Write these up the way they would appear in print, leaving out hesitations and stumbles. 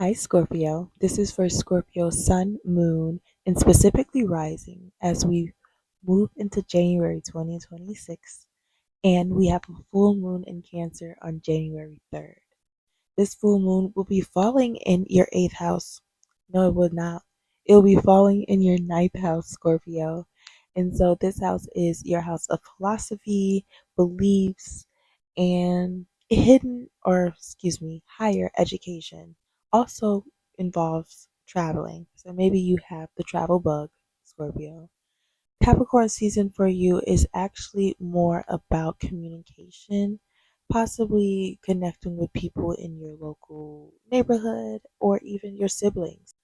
Hi, Scorpio. This is for Scorpio Sun, Moon, and specifically Rising as we move into January 2026. And we have a full moon in Cancer on January 3rd. This full moon will be falling in your eighth house. No, it will not. It will be falling in your ninth house, Scorpio. And so this house is your house of philosophy, beliefs, and hidden, or excuse me, higher education. Also involves traveling. So maybe you have the travel bug, Scorpio. Capricorn season for you is actually more about communication, possibly connecting with people in your local neighborhood or even your siblings.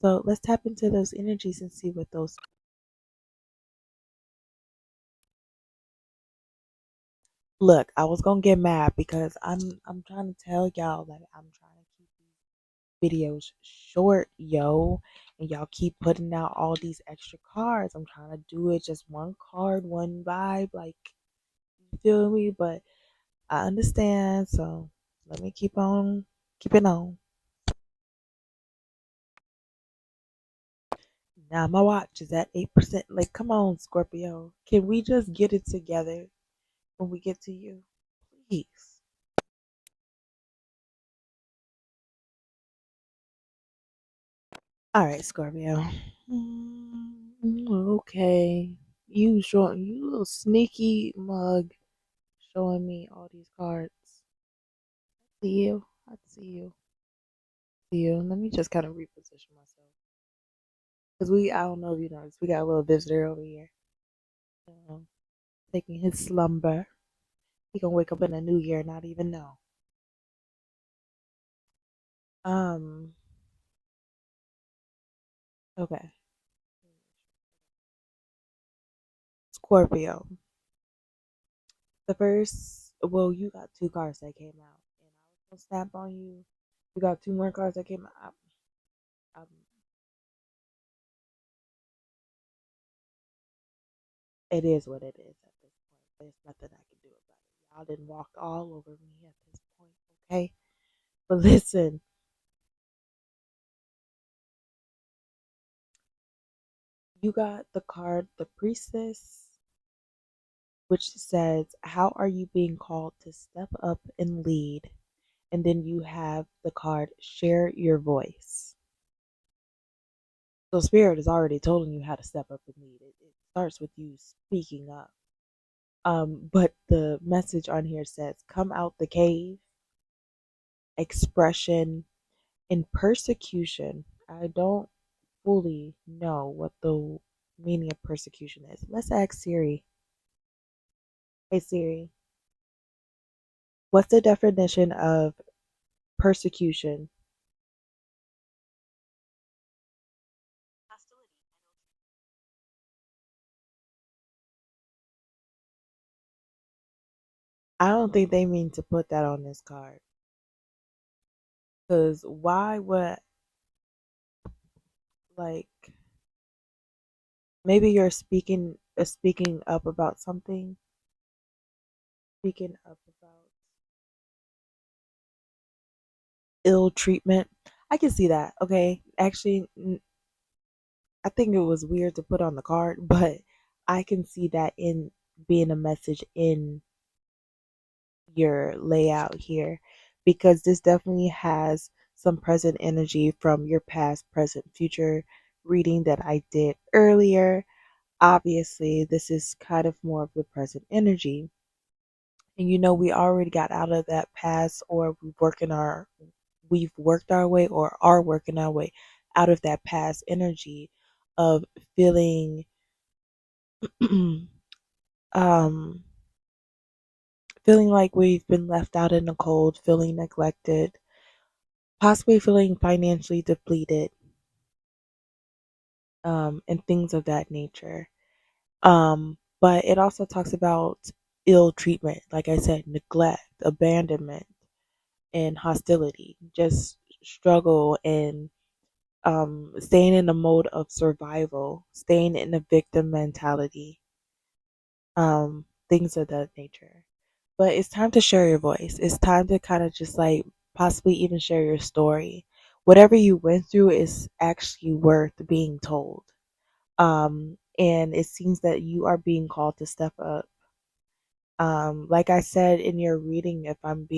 So let's tap into those energies and see what those. Look, I was gonna get mad because I'm trying to tell y'all that I'm trying to keep these videos short, yo, and y'all keep putting out all these extra cards. I'm trying to do it just one card, one vibe, like you feel me? But I understand, so let me keep on keeping on. Now my watch is at 8%. Like, come on, Scorpio. Can we just get it together when we get to you? Please. All right, Scorpio. Okay. You little sneaky mug showing me all these cards. See you. I see you. See you. Let me just kind of reposition myself. Because I don't know if you noticed, we got a little visitor over here. Um, Taking his slumber. He gonna wake up in a new year, not even know. Um, okay. Scorpio. The first, well, you got two cards that came out, and I was gonna snap on you. You got two more cards that came out. Um, it is what it is at this point. There's nothing I can do about it. Y'all didn't walk all over me at this point, okay? But listen, you got the card, the Priestess, which says, "How are you being called to step up and lead?" And then you have the card, "Share your voice." So Spirit is already telling you how to step up and lead. It starts with you speaking up. But the message on here says, "Come out the cave, expression, and persecution." I don't fully know what the meaning of persecution is. Let's ask Siri. Hey Siri, what's the definition of persecution? I don't think they mean to put that on this card. Because why would, like, maybe you're speaking up about something, speaking up about ill treatment. I can see that. Okay, actually, I think it was weird to put on the card, but I can see that in being a message in your layout here, because this definitely has some present energy from your past, present, future reading that I did earlier. Obviously, this is kind of more of the present energy. And we already got out of that past, or we've worked our way or are working our way out of that past energy of feeling um feeling like we've been left out in the cold, feeling neglected, possibly feeling financially depleted, and things of that nature. But it also talks about ill treatment, like I said, neglect, abandonment, and hostility, just struggle and staying in the mode of survival, staying in the victim mentality, things of that nature. But it's time to share your voice. It's time to kind of just like possibly even share your story whatever you went through is actually worth being told. And it seems that you are being called to step up. Like I said in your reading, if I'm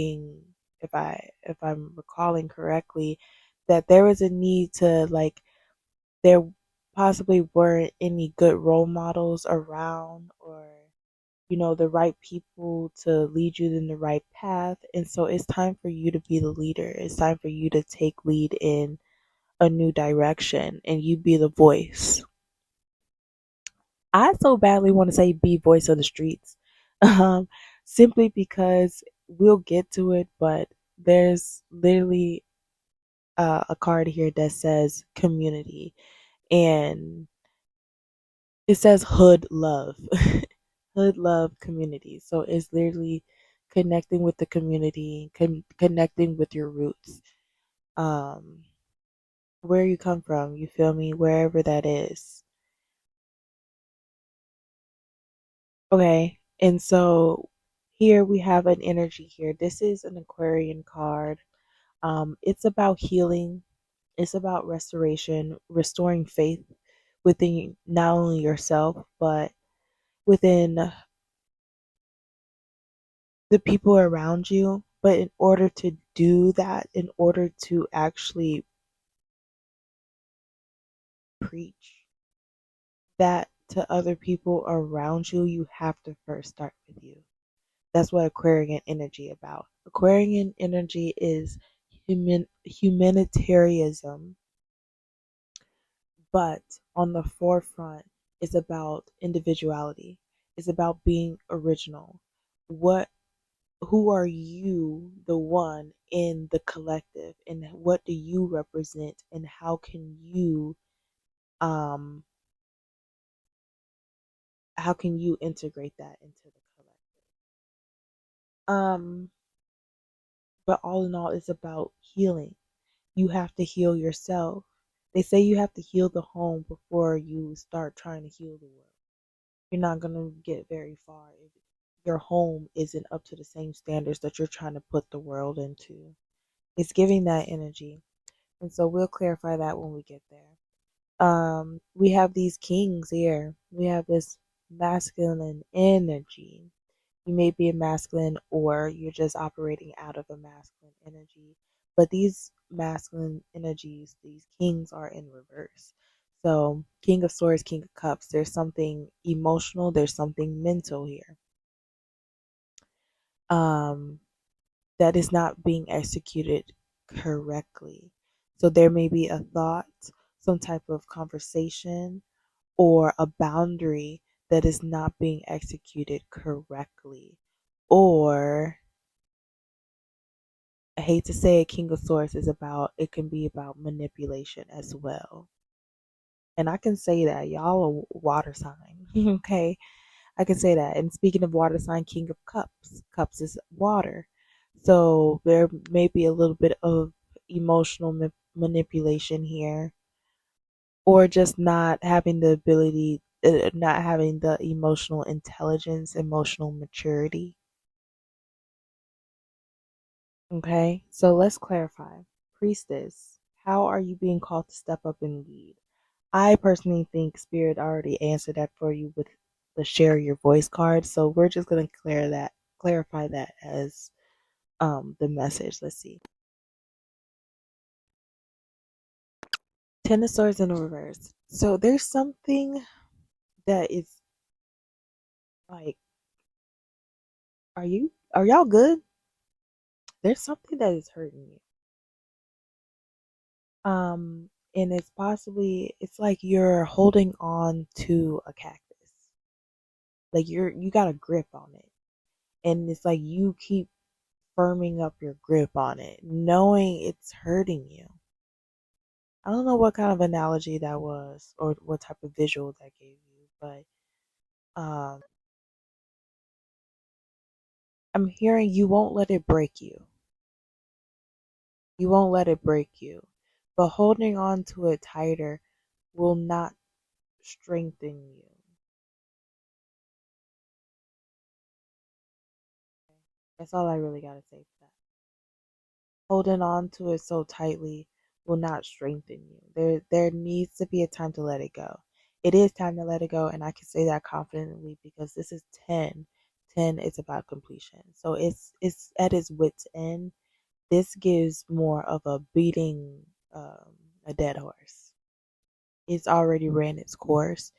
recalling correctly, that there was a need to, like, there possibly weren't any good role models around, or the right people to lead you in the right path. And so it's time for you to be the leader. It's time for you to take lead in a new direction and you be the voice. I so badly want to say be voice of the streets. Um, Simply because we'll get to it, but there's literally a card here that says community, and it says hood love. Hood love community. So it's literally connecting with the community, connecting with your roots. Um, where you come from, you feel me? Wherever that is. Okay. And so here we have an energy here. This is an Aquarian card. It's about healing. It's about restoration, restoring faith within not only yourself, but within the people around you. But in order to do that, in order to actually preach that to other people around you, you have to first start with you. That's what Aquarian energy about. Aquarian energy is humanitarianism, but on the forefront, it's about individuality. It's about being original. What who are you, the one in the collective, and what do you represent, and um how can you integrate that into the collective? Um but all in all, it's about healing. You have to heal yourself. They say you have to heal the home before you start trying to heal the world. You're not going to get very far if your home isn't up to the same standards that you're trying to put the world into. It's giving that energy. And so we'll clarify that when we get there. We have these kings here. We have this masculine energy. You may be a masculine or you're just operating out of a masculine energy. But these masculine energies, these kings, are in reverse. So, King of Swords, King of Cups, there's something emotional, there's something mental here. Um, that is not being executed correctly. So there may be a thought, some type of conversation, or a boundary that is not being executed correctly. Or, I hate to say it, King of Swords it can be about manipulation as well. And I can say that y'all a water sign, okay? I can say that. And speaking of water sign, King of Cups, Cups is water. So there may be a little bit of emotional manipulation here, or just not having the ability, not having the emotional intelligence, emotional maturity. Okay, so let's clarify. Priestess, how are you being called to step up and lead? I personally think Spirit already answered that for you with the share your voice card. So we're just gonna clarify that as the message. Let's see. Ten of Swords in the reverse. So there's something that is like, are y'all good? There's something that is hurting you. And it's like you're holding on to a cactus. Like you got a grip on it. And it's like you keep firming up your grip on it, knowing it's hurting you. I don't know what kind of analogy that was or what type of visual that gave you, but um I'm hearing you won't let it break you. You won't let it break you. But holding on to it tighter will not strengthen you. That's all I really gotta say for that. Holding on to it so tightly will not strengthen you. There needs to be a time to let it go. It is time to let it go, and I can say that confidently because this is 10. 10 is about completion. So it's at its wit's end. This gives more of a beating a dead horse. It's already ran its course.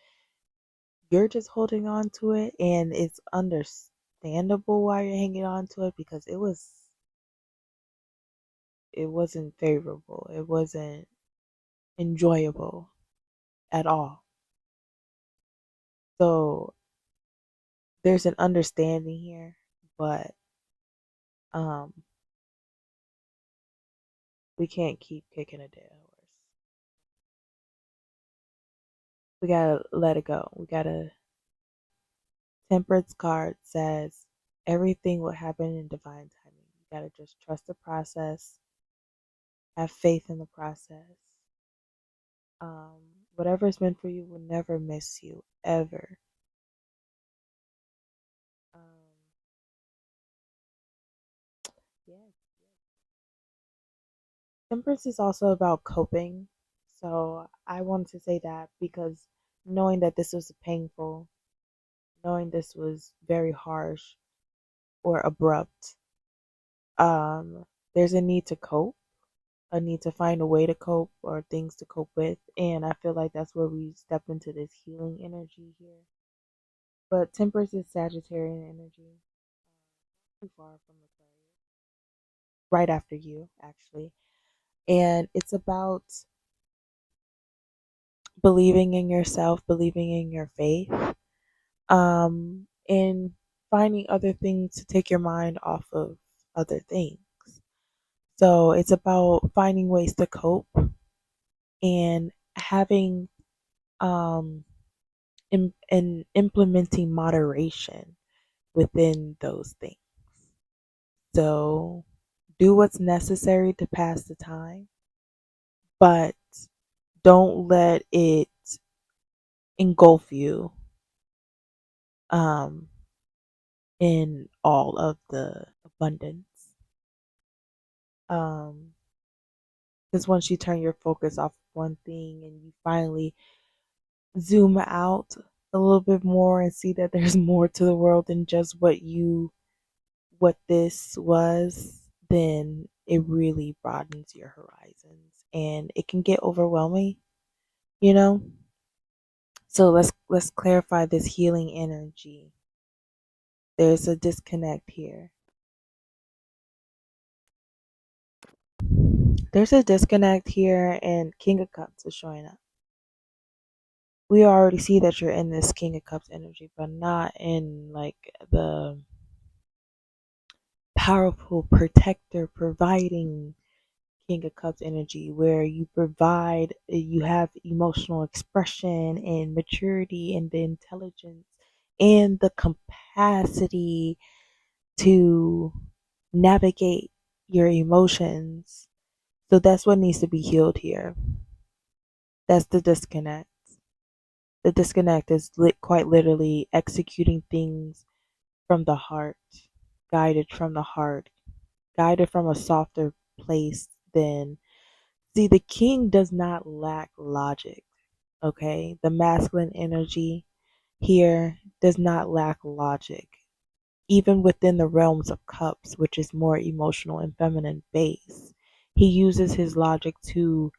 You're just holding on to it, and it's understandable why you're hanging on to it because it wasn't favorable. It wasn't enjoyable at all. So there's an understanding here, but um we can't keep kicking a dead horse. We gotta let it go. We gotta Temperance card says everything will happen in divine timing. You gotta just trust the process, have faith in the process. Whatever is meant for you will never miss you ever. Um, yeah. Temperance is also about coping. So I wanted to say that because knowing that this was painful, knowing this was very harsh or abrupt, there's a need to cope, a need to find a way to cope or things to cope with. And I feel like that's where we step into this healing energy here. But Temperance is Sagittarian energy, too far from Aquarius, right after you, actually. And it's about believing in yourself, believing in your faith, and finding other things to take your mind off of other things. So it's about finding ways to cope and having and implementing moderation within those things. So do what's necessary to pass the time, but don't let it engulf you um, in all of the abundance. Um, because once you turn your focus off one thing and you finally zoom out a little bit more and see that there's more to the world than just what this was, then it really broadens your horizons and it can get overwhelming, you know? So let's clarify this healing energy. There's a disconnect here. There's a disconnect here and King of Cups is showing up. We already see that you're in this King of Cups energy, but not in like the powerful protector providing King of Cups energy where you provide, you have emotional expression and maturity and the intelligence and the capacity to navigate your emotions. So that's what needs to be healed here. That's the disconnect. The disconnect is quite literally executing things from the heart, guided from the heart, guided from a softer place than. See, the king does not lack logic, okay? The masculine energy here does not lack logic. Even within the realms of cups, which is more emotional and feminine base, he uses his logic to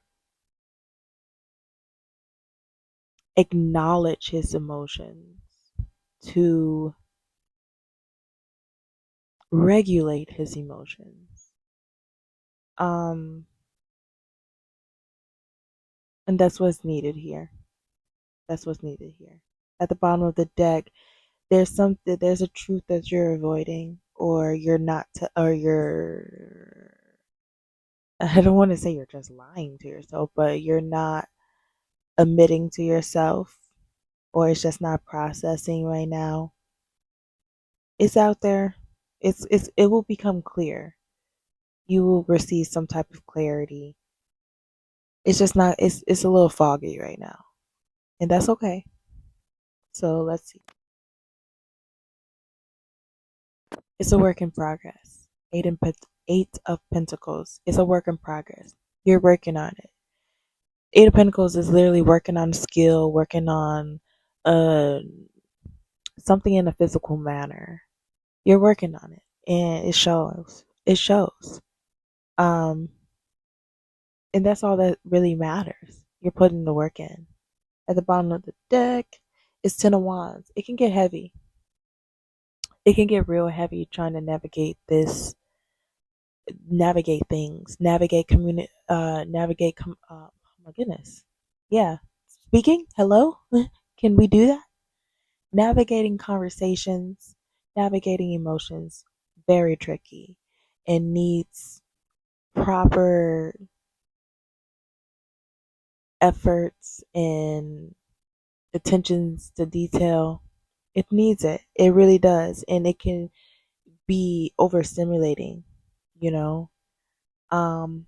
acknowledge his emotions, to regulate his emotions. Um, and that's what's needed here. That's what's needed here. At the bottom of the deck, there's a truth that you're avoiding or you're not or you're I don't want to say you're just lying to yourself, but you're not admitting to yourself or it's just not processing right now. It's out there. It will become clear. You will receive some type of clarity. It's just not it's a little foggy right now. And that's okay. So let's see. It's a work in progress. Eight of Pentacles. It's a work in progress. You're working on it. Eight of Pentacles is literally working on skill, working on uh something in a physical manner. You're working on it, and it shows. It shows. Um, and that's all that really matters. You're putting the work in. At the bottom of the deck is Ten of Wands. It can get heavy. It can get real heavy trying to navigate things, navigate community, oh my goodness, yeah. Speaking. Hello, can we do that? Navigating conversations, navigating emotions, very tricky, and needs proper efforts and attentions to detail. It needs it. It really does. And it can be overstimulating, you know, um,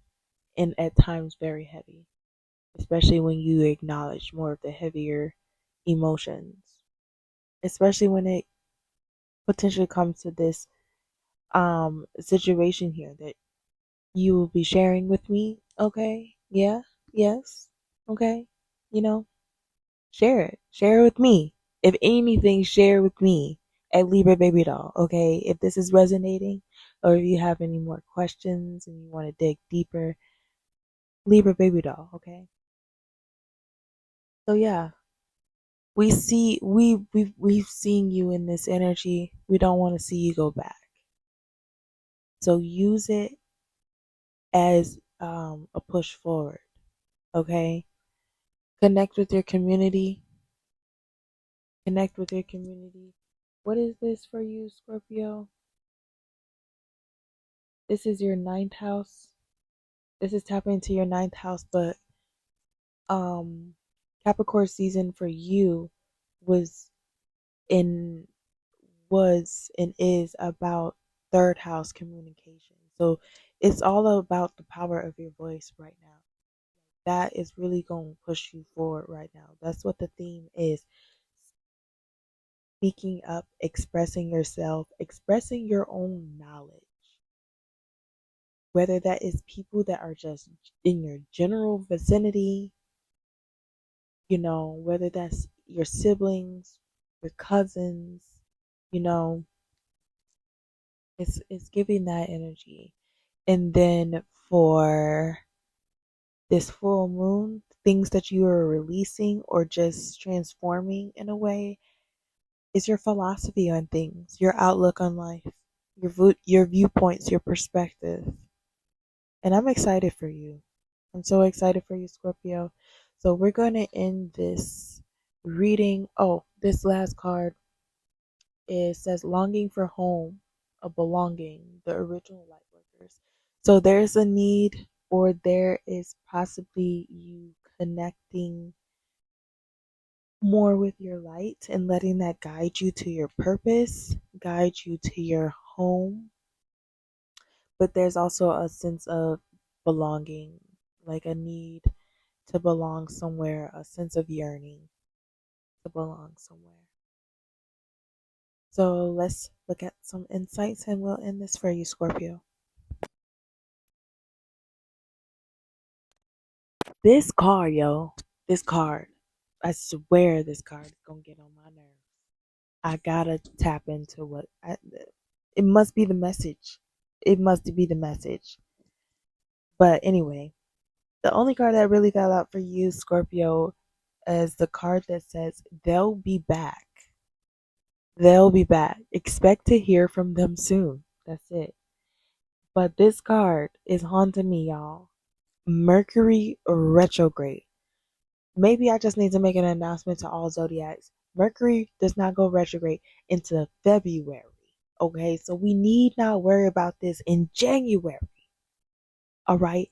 and at times very heavy, especially when you acknowledge more of the heavier emotions, especially when it potentially comes to this situation here that you will be sharing with me. Okay. Yeah. Yes. Okay. You know, share it. Share it with me. If anything, share with me at Libra Baby Doll. Okay. If this is resonating, or if you have any more questions and you want to dig deeper, Libra Baby Doll. Okay. So yeah, we've seen you in this energy. We don't want to see you go back. So use it as a push forward. Okay. Connect with your community. Connect with your community. What is this for you, Scorpio? This is your ninth house. This is tapping into your ninth house, but um Capricorn season for you was in was and is about third house communication. So it's all about the power of your voice right now. That is really going to push you forward right now. That's what the theme is. Speaking up, expressing yourself, expressing your own knowledge. Whether that is people that are just in your general vicinity, whether that's your siblings, your cousins, you know, it's giving that energy. And then for this full moon, things that you are releasing or just transforming in a way is your philosophy on things, your outlook on life, your viewpoints, your perspective. And I'm excited for you. I'm so excited for you, Scorpio. So we're going to end this reading. Oh, this last card, it says longing for home, a belonging, the original light workers. So there's a need, or there is possibly you connecting more with your light and letting that guide you to your purpose, guide you to your home. But there's also a sense of belonging, like a need to belong somewhere, a sense of yearning to belong somewhere. So let's look at some insights and we'll end this for you, Scorpio. This card, yo, this card, I swear this card is gonna get on my nerves. I gotta tap into it must be the message. It must be the message. But anyway, the only card that really fell out for you, Scorpio, is the card that says they'll be back. They'll be back. Expect to hear from them soon. That's it. But this card is haunting me, y'all. Mercury retrograde. Maybe I just need to make an announcement to all zodiacs. Mercury does not go retrograde into February. Okay, so we need not worry about this in January. All right,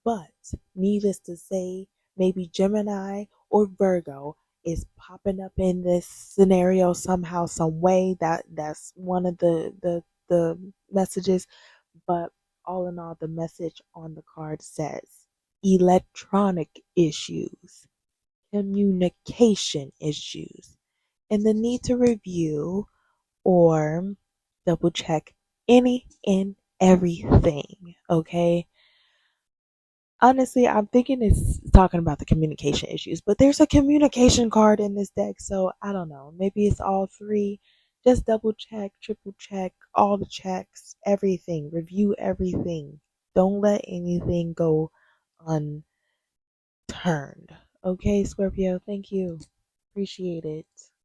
but needless to say, maybe Gemini or Virgo is popping up in this scenario somehow, some way. That's one of the messages. But all in all, the message on the card says electronic issues, communication issues, and the need to review or double check any and everything. Okay. Honestly, I'm thinking it's talking about the communication issues, but there's a communication card in this deck, so I don't know. Maybe it's all three. Just double check, triple check, all the checks, everything. Review everything. Don't let anything go unturned. Okay, Scorpio, thank you. Appreciate it.